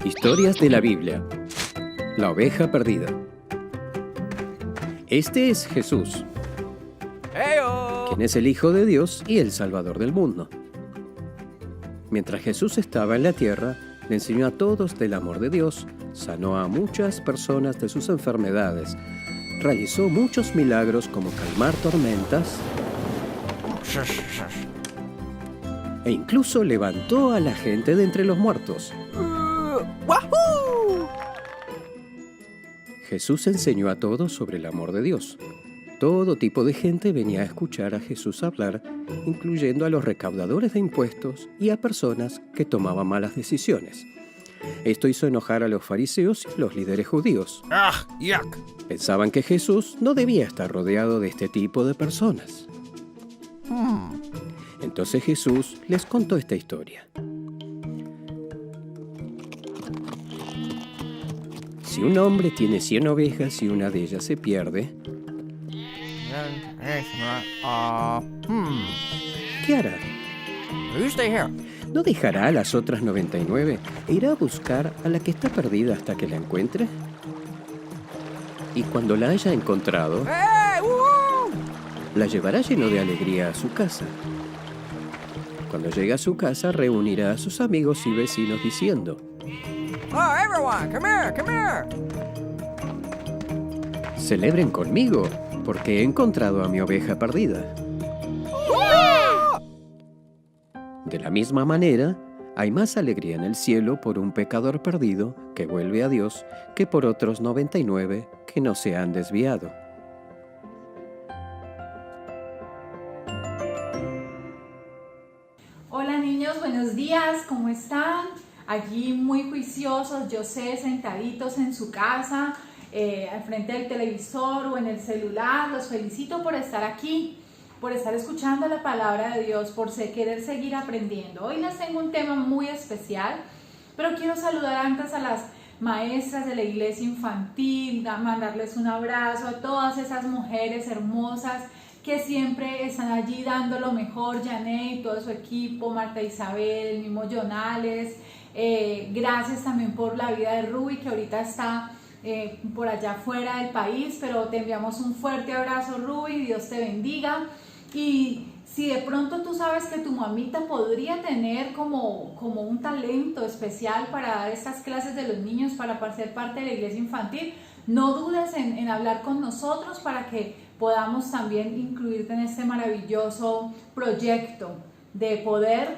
Historias de la Biblia. La oveja perdida. Este es Jesús, quien es el Hijo de Dios y el Salvador del mundo. Mientras Jesús estaba en la tierra, le enseñó a todos del amor de Dios, sanó a muchas personas de sus enfermedades, realizó muchos milagros como calmar tormentas e incluso levantó a la gente de entre los muertos. Jesús enseñó a todos sobre el amor de Dios. Todo tipo de gente venía a escuchar a Jesús hablar, incluyendo a los recaudadores de impuestos y a personas que tomaban malas decisiones. Esto hizo enojar a los fariseos y los líderes judíos. Yuck. Pensaban que Jesús no debía estar rodeado de este tipo de personas. Entonces Jesús les contó esta historia. Si un hombre tiene 100 ovejas y una de ellas se pierde, ¿qué hará? You stay here. ¿No dejará a las otras 99 e irá a buscar a la que está perdida hasta que la encuentre? Y cuando la haya encontrado, Hey, woo! la llevará lleno de alegría a su casa. Cuando llegue a su casa, reunirá a sus amigos y vecinos diciendo: Oh, everyone, come here, come here. celebren conmigo, porque he encontrado a mi oveja perdida. De la misma manera, hay más alegría en el cielo por un pecador perdido que vuelve a Dios que por otros 99 que no se han desviado. Hola niños, buenos días, ¿cómo están? Allí muy juiciosos, yo sé, sentaditos en su casa, al frente del televisor o en el celular. Los felicito por estar aquí, por estar escuchando la palabra de Dios, por querer seguir aprendiendo. Hoy les tengo un tema muy especial, pero quiero saludar antes a las maestras de la iglesia infantil, mandarles un abrazo a todas esas mujeres hermosas que siempre están allí dando lo mejor, Janet y todo su equipo, Marta Isabel, el mismo Jonales. Gracias también por la vida de Ruby, que ahorita está por allá fuera del país, pero te enviamos un fuerte abrazo, Ruby, Dios te bendiga. Y si de pronto tú sabes que tu mamita podría tener como un talento especial para dar estas clases de los niños, para ser parte de la iglesia infantil, no dudes en hablar con nosotros para que podamos también incluirte en este maravilloso proyecto de poder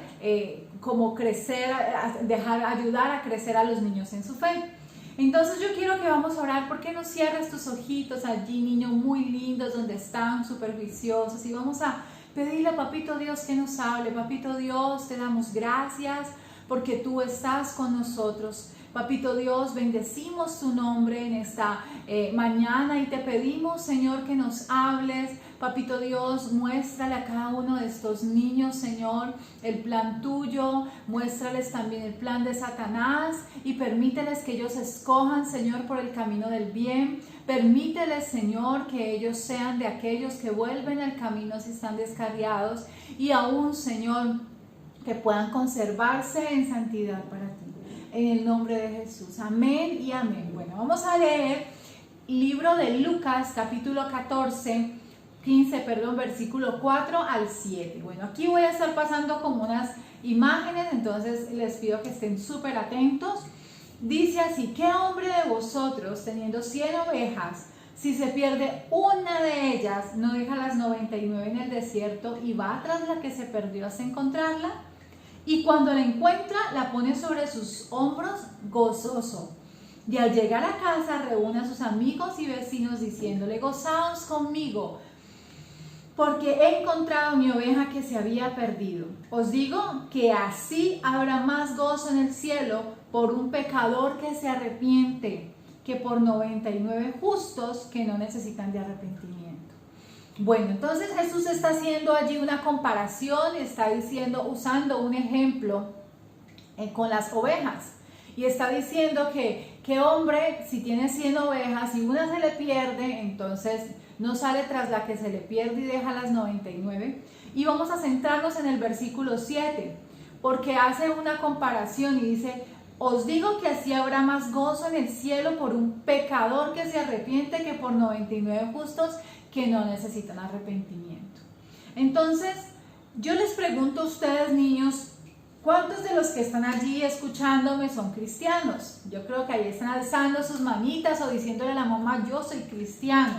como crecer, ayudar a crecer a los niños en su fe. Entonces yo quiero que vamos a orar. ¿Por qué no cierras tus ojitos allí, niños muy lindos, donde están, súper viciosos? Y vamos a pedirle a Papito Dios que nos hable. Papito Dios, te damos gracias porque tú estás con nosotros. Papito Dios, bendecimos tu nombre en esta mañana y te pedimos, Señor, que nos hables. Papito Dios, muéstrale a cada uno de estos niños, Señor, el plan tuyo, muéstrales también el plan de Satanás y permíteles que ellos escojan, Señor, por el camino del bien. Permíteles, Señor, que ellos sean de aquellos que vuelven al camino si están descarriados y aún, Señor, que puedan conservarse en santidad para ti. En el nombre de Jesús. Amén y amén. Bueno, vamos a leer libro de Lucas, capítulo 15, versículo 4 al 7. Bueno, aquí voy a estar pasando como unas imágenes, entonces les pido que estén súper atentos. Dice así: ¿qué hombre de vosotros, teniendo 100 ovejas, si se pierde una de ellas, no deja las 99 en el desierto y va tras la que se perdió hasta encontrarla? Y cuando la encuentra, la pone sobre sus hombros gozoso. Y al llegar a casa, reúne a sus amigos y vecinos diciéndole: gozaos conmigo, porque he encontrado mi oveja que se había perdido. Os digo que así habrá más gozo en el cielo por un pecador que se arrepiente, que por 99 justos que no necesitan de arrepentimiento. Bueno, entonces Jesús está haciendo allí una comparación, está diciendo, usando un ejemplo con las ovejas. Y está diciendo que hombre, si tiene 100 ovejas y una se le pierde, entonces no sale tras la que se le pierde y deja las 99. Y vamos a centrarnos en el versículo 7, porque hace una comparación y dice: Os digo que así habrá más gozo en el cielo por un pecador que se arrepiente que por 99 justos que no necesitan arrepentimiento. Entonces, yo les pregunto a ustedes, niños, ¿cuántos de los que están allí escuchándome son cristianos? Yo creo que ahí están alzando sus manitas o diciéndole a la mamá, yo soy cristiano.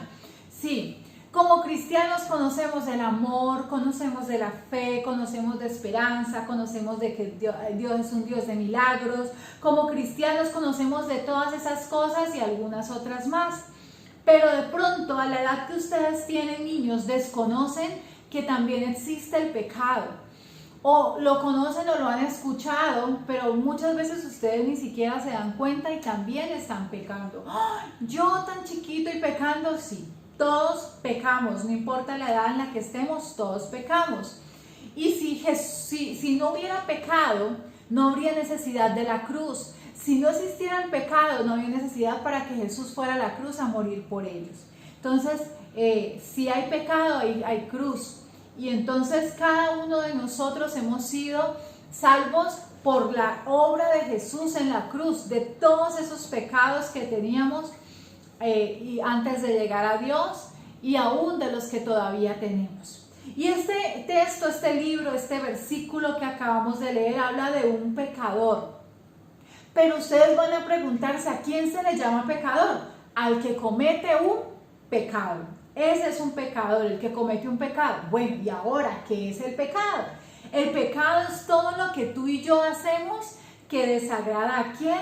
Sí, como cristianos conocemos el amor, conocemos de la fe, conocemos de esperanza, conocemos de que Dios es un Dios de milagros. Como cristianos conocemos de todas esas cosas y algunas otras más. Pero de pronto, a la edad que ustedes tienen, niños, desconocen que también existe el pecado. O lo conocen o lo han escuchado, pero muchas veces ustedes ni siquiera se dan cuenta y también están pecando. ¡Ay! Yo tan chiquito y pecando, sí. Todos pecamos, no importa la edad en la que estemos, todos pecamos. Y si no hubiera pecado, no habría necesidad de la cruz. Si no existiera el pecado, no habría necesidad para que Jesús fuera a la cruz a morir por ellos. Entonces, si hay pecado, hay cruz. Y entonces cada uno de nosotros hemos sido salvos por la obra de Jesús en la cruz, de todos esos pecados que teníamos y antes de llegar a Dios y aún de los que todavía tenemos. Y este texto, este libro, este versículo que acabamos de leer habla de un pecador. Pero ustedes van a preguntarse, ¿a quién se le llama pecador? Al que comete un pecado. Ese es un pecador, el que comete un pecado. Bueno, ¿y ahora qué es el pecado? El pecado es todo lo que tú y yo hacemos que desagrada ¿a quién?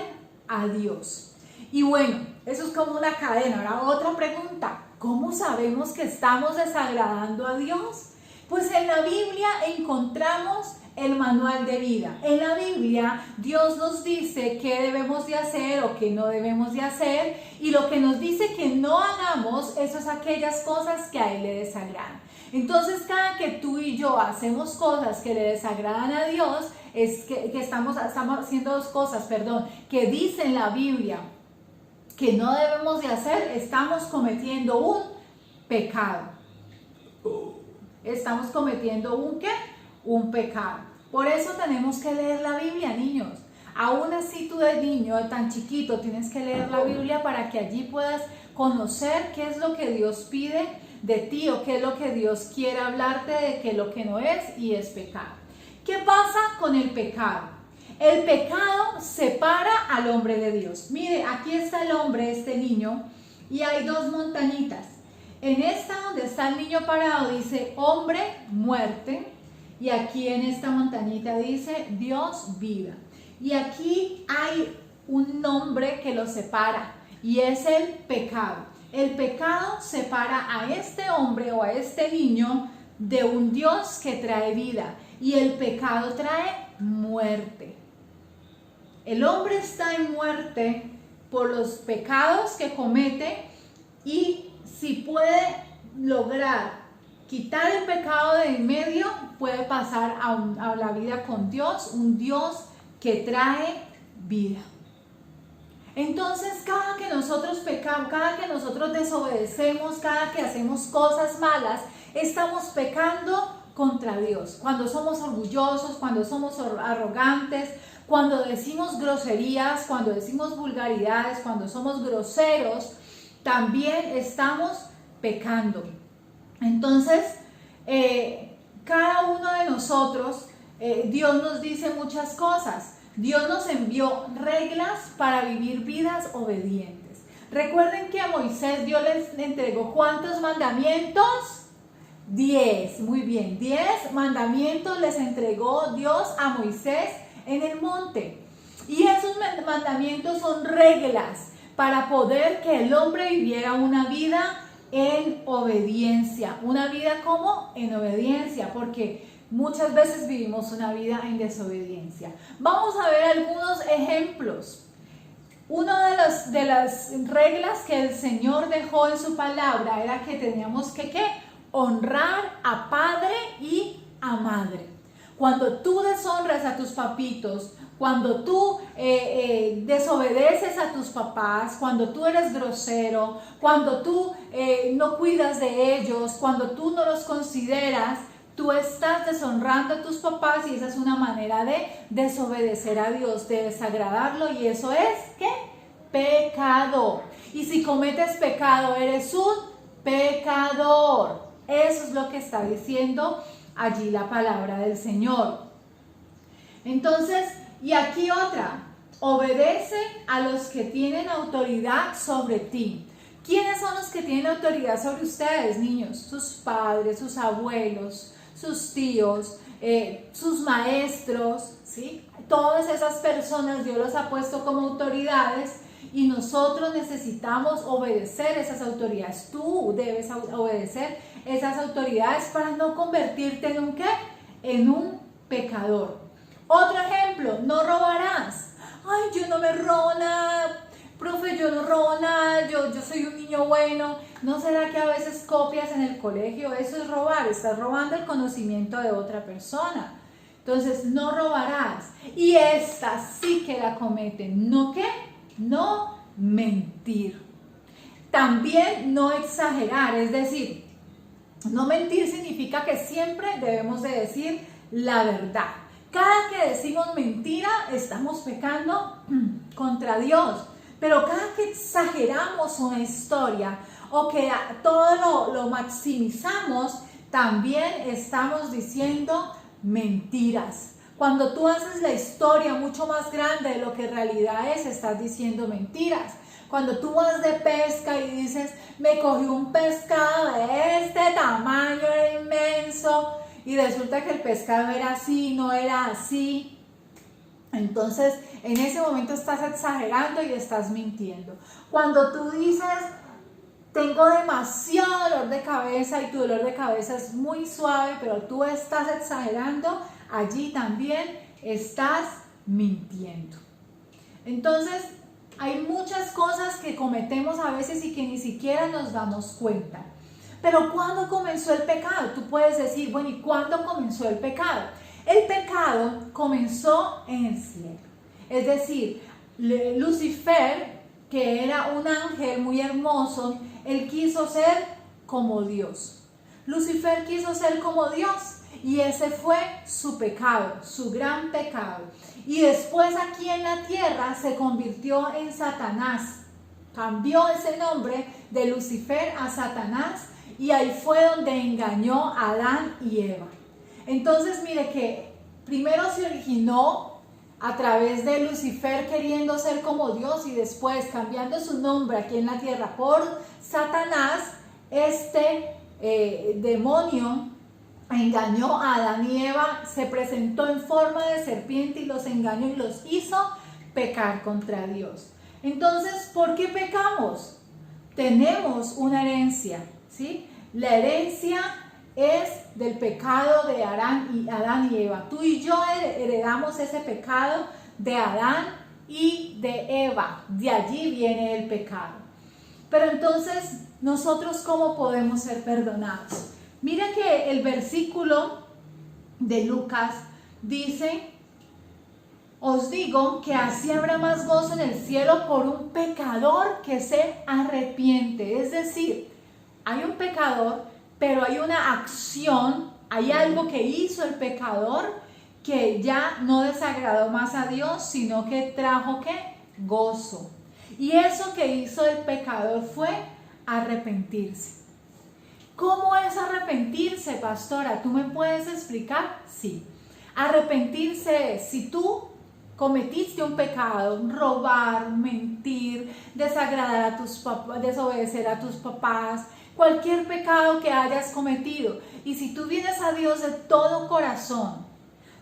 A Dios. Y bueno, eso es como una cadena. Ahora otra pregunta, ¿cómo sabemos que estamos desagradando a Dios? Pues en la Biblia encontramos el manual de vida. En la Biblia Dios nos dice qué debemos de hacer o qué no debemos de hacer, y lo que nos dice que no hagamos, eso es aquellas cosas que a Él le desagradan. Entonces, cada que tú y yo hacemos cosas que le desagradan a Dios, es que estamos haciendo dos cosas, que dice en la Biblia que no debemos de hacer, estamos cometiendo un pecado. Estamos cometiendo un ¿qué? Un pecado. Por eso tenemos que leer la Biblia, niños. Aún así tú de niño, tan chiquito, tienes que leer la Biblia para que allí puedas conocer qué es lo que Dios pide de ti o qué es lo que Dios quiere hablarte de que lo que no es y es pecado. ¿Qué pasa con el pecado? El pecado separa al hombre de Dios. Mire, aquí está el hombre, este niño, y hay dos montañitas. En esta donde está el niño parado dice hombre, muerte, y aquí en esta montañita dice Dios, vida. Y aquí hay un nombre que lo separa y es el pecado. El pecado separa a este hombre o a este niño de un Dios que trae vida, y el pecado trae muerte. El hombre está en muerte por los pecados que comete, y si puede lograr quitar el pecado de en medio, puede pasar a la vida con Dios, un Dios que trae vida. Entonces, cada que nosotros pecamos, cada que nosotros desobedecemos, cada que hacemos cosas malas, estamos pecando contra Dios. Cuando somos orgullosos, cuando somos arrogantes, cuando decimos groserías, cuando decimos vulgaridades, cuando somos groseros, también estamos pecando. Entonces, cada uno de nosotros, Dios nos dice muchas cosas. Dios nos envió reglas para vivir vidas obedientes. Recuerden que a Moisés Dios les entregó ¿cuántos mandamientos? 10. Muy bien, 10 mandamientos les entregó Dios a Moisés en el monte. Y esos mandamientos son reglas para poder que el hombre viviera una vida en obediencia. Una vida ¿cómo? En obediencia, porque muchas veces vivimos una vida en desobediencia. Vamos a ver algunos ejemplos. Una de las reglas que el Señor dejó en su palabra era que teníamos que ¿qué? Honrar a padre y a madre. Cuando tú deshonras a tus papitos, cuando tú desobedeces a tus papás, cuando tú eres grosero, cuando tú no cuidas de ellos, cuando tú no los consideras, tú estás deshonrando a tus papás y esa es una manera de desobedecer a Dios, de desagradarlo, y eso es, ¿qué? Pecado. Y si cometes pecado, eres un pecador. Eso es lo que está diciendo allí la palabra del Señor. Entonces, y aquí otra, obedece a los que tienen autoridad sobre ti. ¿Quiénes son los que tienen autoridad sobre ustedes, niños? Sus padres, sus abuelos, sus tíos, sus maestros, ¿sí? Todas esas personas Dios los ha puesto como autoridades y nosotros necesitamos obedecer esas autoridades. Tú debes obedecer esas autoridades para no convertirte en un ¿qué? En un pecador. Otro ejemplo, no robarás. Ay, yo no me robo nada. Profe, yo no robo nada, yo soy un niño bueno. ¿No será que a veces copias en el colegio? Eso es robar, estás robando el conocimiento de otra persona. Entonces, no robarás. Y esta sí que la cometen. ¿No qué? No mentir. También no exagerar, es decir, no mentir significa que siempre debemos de decir la verdad. Cada que decimos mentira, estamos pecando contra Dios. Pero cada que exageramos una historia o que todo lo maximizamos, también estamos diciendo mentiras. Cuando tú haces la historia mucho más grande de lo que en realidad es, estás diciendo mentiras. Cuando tú vas de pesca y dices, me cogí un pescado de este tamaño, era inmenso, y resulta que el pescado era así, no era así. Entonces, en ese momento estás exagerando y estás mintiendo. Cuando tú dices, tengo demasiado dolor de cabeza y tu dolor de cabeza es muy suave, pero tú estás exagerando, allí también estás mintiendo. Entonces, hay muchas cosas que cometemos a veces y que ni siquiera nos damos cuenta. Pero ¿cuándo comenzó el pecado? Tú puedes decir, bueno, ¿y cuándo comenzó el pecado? El pecado comenzó en el cielo. Es decir, Lucifer, que era un ángel muy hermoso, él quiso ser como Dios. Lucifer quiso ser como Dios y ese fue su pecado, su gran pecado. Y después aquí en la tierra se convirtió en Satanás. Cambió ese nombre de Lucifer a Satanás y ahí fue donde engañó a Adán y Eva. Entonces mire que primero se originó a través de Lucifer queriendo ser como Dios y después cambiando su nombre aquí en la tierra por Satanás, este demonio engañó a Adán y Eva, se presentó en forma de serpiente y los engañó y los hizo pecar contra Dios. Entonces, ¿por qué pecamos? Tenemos una herencia, ¿sí? La herencia es del pecado de Adán y Eva. Tú y yo heredamos ese pecado de Adán y de Eva. De allí viene el pecado. Pero entonces, ¿nosotros cómo podemos ser perdonados? Mira que el versículo de Lucas dice, os digo que así habrá más gozo en el cielo por un pecador que se arrepiente. Es decir, hay un pecador, pero hay una acción, hay algo que hizo el pecador que ya no desagradó más a Dios, sino que trajo ¿qué? Gozo. Y eso que hizo el pecador fue arrepentirse. ¿Cómo es arrepentirse, pastora? ¿Tú me puedes explicar? Sí. Arrepentirse es si tú cometiste un pecado, robar, mentir, desagradar a tus papás, desobedecer a tus papás, cualquier pecado que hayas cometido. Y si tú vienes a Dios de todo corazón,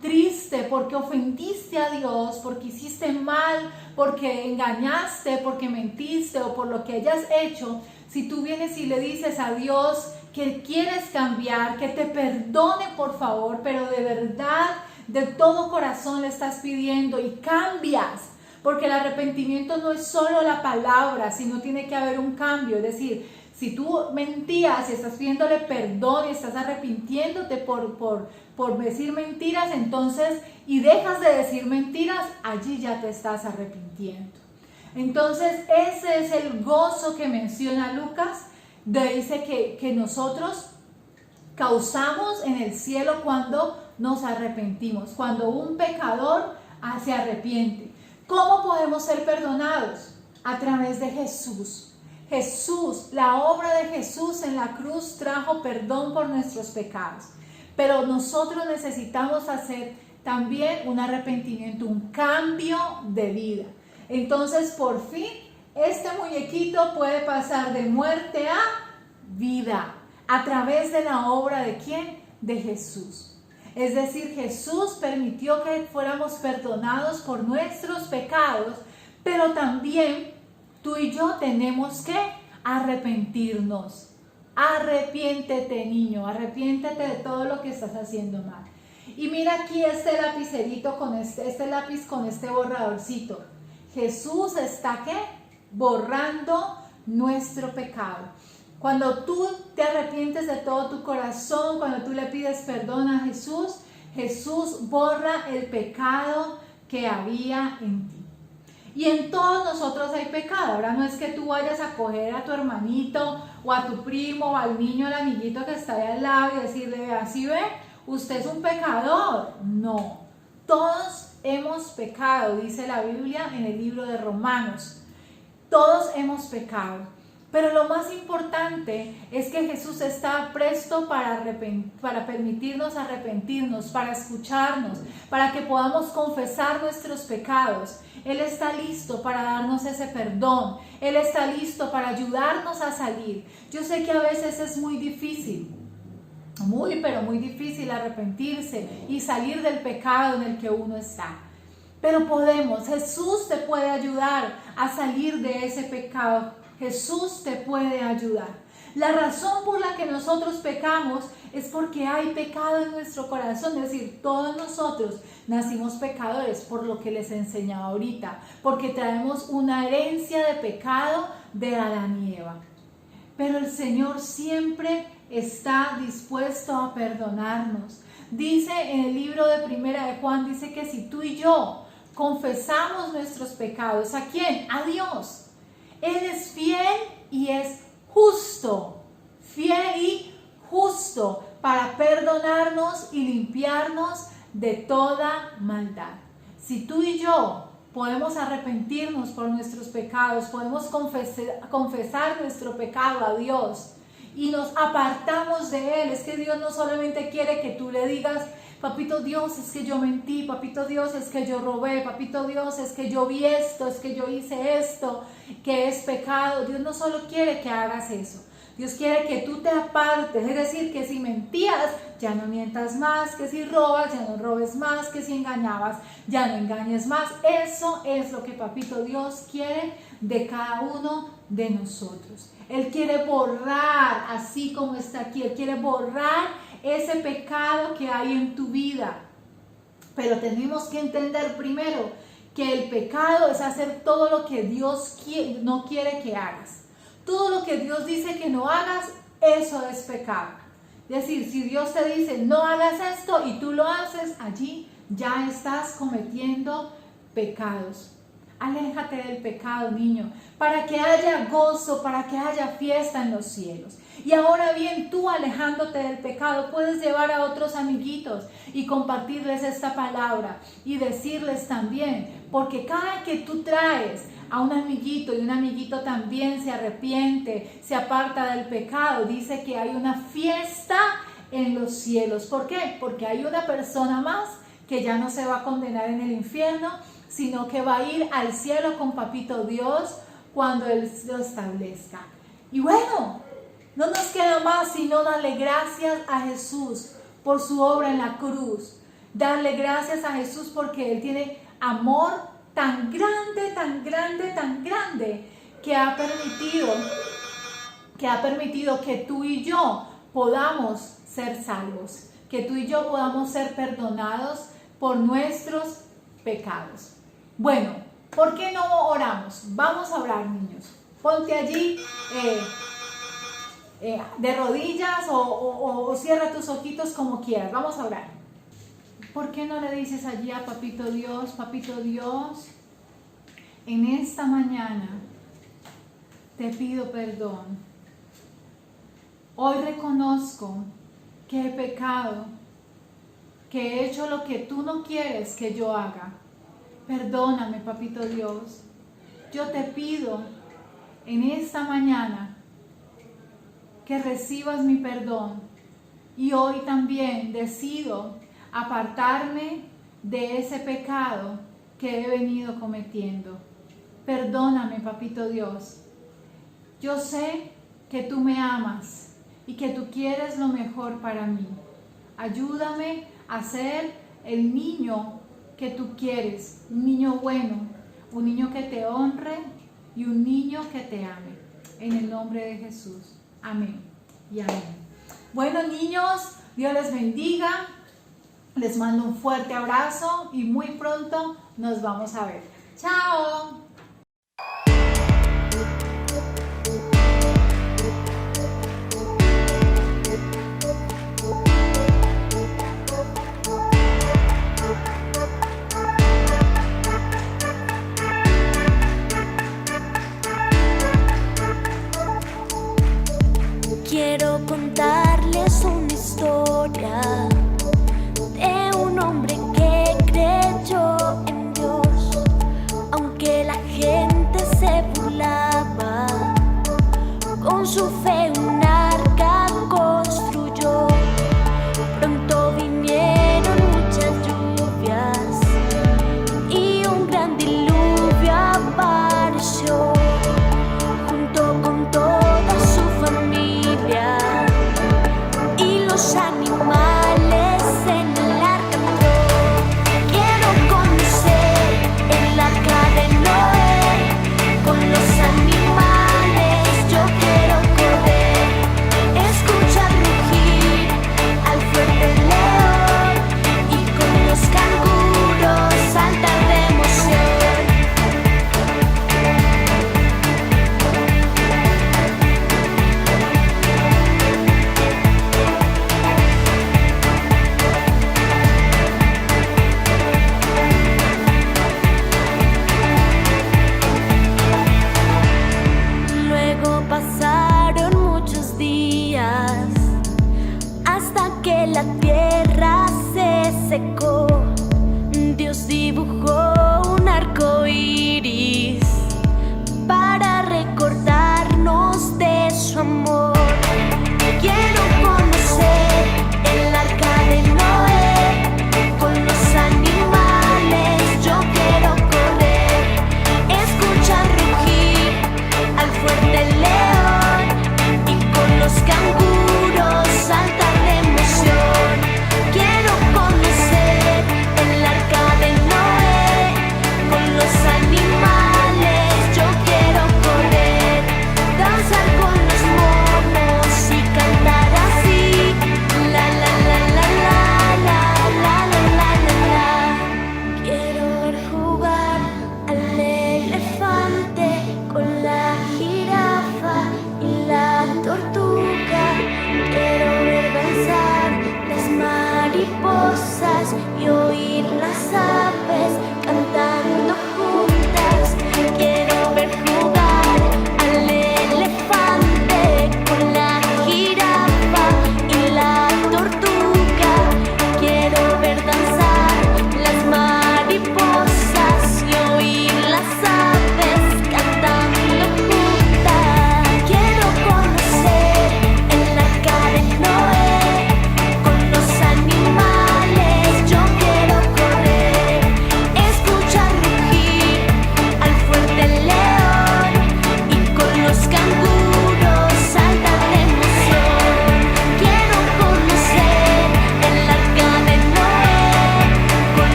triste porque ofendiste a Dios, porque hiciste mal, porque engañaste, porque mentiste o por lo que hayas hecho, si tú vienes y le dices a Dios que quieres cambiar, que te perdone por favor, pero de verdad, de todo corazón le estás pidiendo y cambias, porque el arrepentimiento no es solo la palabra, sino tiene que haber un cambio. Es decir, si tú mentías y estás pidiéndole perdón y estás arrepintiéndote por decir mentiras, entonces, y dejas de decir mentiras, allí ya te estás arrepintiendo. Entonces, ese es el gozo que menciona Lucas. Dice que nosotros causamos en el cielo cuando nos arrepentimos, cuando un pecador se arrepiente. ¿Cómo podemos ser perdonados? A través de Jesús. Jesús, la obra de Jesús en la cruz trajo perdón por nuestros pecados. Pero nosotros necesitamos hacer también un arrepentimiento, un cambio de vida. Entonces, por fin, este muñequito puede pasar de muerte a vida a través de la obra de ¿quién? De Jesús. Es decir, Jesús permitió que fuéramos perdonados por nuestros pecados, pero también tú y yo tenemos que arrepentirnos. Arrepiéntete, niño, arrepiéntete de todo lo que estás haciendo mal. Y mira aquí este lapicerito con este lápiz con este borradorcito. Jesús está ¿qué? Borrando nuestro pecado. Cuando tú te arrepientes de todo tu corazón, cuando tú le pides perdón a Jesús, Jesús borra el pecado que había en ti. Y en todos nosotros hay pecado. Ahora no es que tú vayas a coger a tu hermanito o a tu primo o al niño, al amiguito que está ahí al lado y decirle, así ve, usted es un pecador. No, todos hemos pecado, dice la Biblia en el libro de Romanos. Todos hemos pecado. Pero lo más importante es que Jesús está presto para permitirnos arrepentirnos, para escucharnos, para que podamos confesar nuestros pecados. Él está listo para darnos ese perdón. Él está listo para ayudarnos a salir. Yo sé que a veces es muy difícil, pero muy difícil arrepentirse y salir del pecado en el que uno está. Pero podemos, Jesús te puede ayudar a salir de ese pecado. Jesús te puede ayudar. La razón por la que nosotros pecamos es porque hay pecado en nuestro corazón. Es decir, todos nosotros nacimos pecadores, por lo que les enseñaba ahorita, porque traemos una herencia de pecado de Adán y Eva. Pero el Señor siempre está dispuesto a perdonarnos. Dice en el libro de Primera de Juan, dice que si tú y yo confesamos nuestros pecados, ¿a quién? A Dios. Él es fiel y es justo, fiel y justo para perdonarnos y limpiarnos de toda maldad. Si tú y yo podemos arrepentirnos por nuestros pecados, podemos confesar nuestro pecado a Dios y nos apartamos de Él, es que Dios no solamente quiere que tú le digas, papito Dios, es que yo mentí, papito Dios, es que yo robé, papito Dios, es que yo vi esto, es que yo hice esto, que es pecado. Dios no solo quiere que hagas eso, Dios quiere que tú te apartes, es decir, que si mentías, ya no mientas más, que si robas, ya no robes más, que si engañabas, ya no engañes más. Eso es lo que papito Dios quiere de cada uno de nosotros. Él quiere borrar, así como está aquí, Él quiere borrar ese pecado que hay en tu vida. Pero tenemos que entender primero que el pecado es hacer todo lo que Dios no quiere que hagas. Todo lo que Dios dice que no hagas, eso es pecado. Es decir, si Dios te dice no hagas esto y tú lo haces, allí ya estás cometiendo pecados. Aléjate del pecado, niño, para que haya gozo, para que haya fiesta en los cielos. Y ahora bien, tú alejándote del pecado, puedes llevar a otros amiguitos y compartirles esta palabra y decirles también, porque cada que tú traes a un amiguito y un amiguito también se arrepiente, se aparta del pecado, dice que hay una fiesta en los cielos. ¿Por qué? Porque hay una persona más que ya no se va a condenar en el infierno, sino que va a ir al cielo con papito Dios cuando Él lo establezca. Y bueno, no nos queda más sino darle gracias a Jesús por su obra en la cruz. Darle gracias a Jesús porque Él tiene amor tan grande, tan grande, tan grande, que ha permitido que tú y yo podamos ser salvos, que tú y yo podamos ser perdonados por nuestros pecados. Bueno, ¿por qué no oramos? Vamos a orar, niños. Ponte allí de rodillas o cierra tus ojitos como quieras. Vamos a orar. ¿Por qué no le dices allí a papito Dios, en esta mañana te pido perdón. Hoy reconozco que he pecado, que he hecho lo que tú no quieres que yo haga. Perdóname, Papito Dios. Yo te pido en esta mañana que recibas mi perdón y hoy también decido apartarme de ese pecado que he venido cometiendo. Perdóname, Papito Dios. Yo sé que tú me amas y que tú quieres lo mejor para mí. Ayúdame a ser el niño que tú quieres, un niño bueno, un niño que te honre y un niño que te ame. En el nombre de Jesús. Amén y amén. Bueno, niños, Dios les bendiga. Les mando un fuerte abrazo y muy pronto nos vamos a ver. ¡Chao!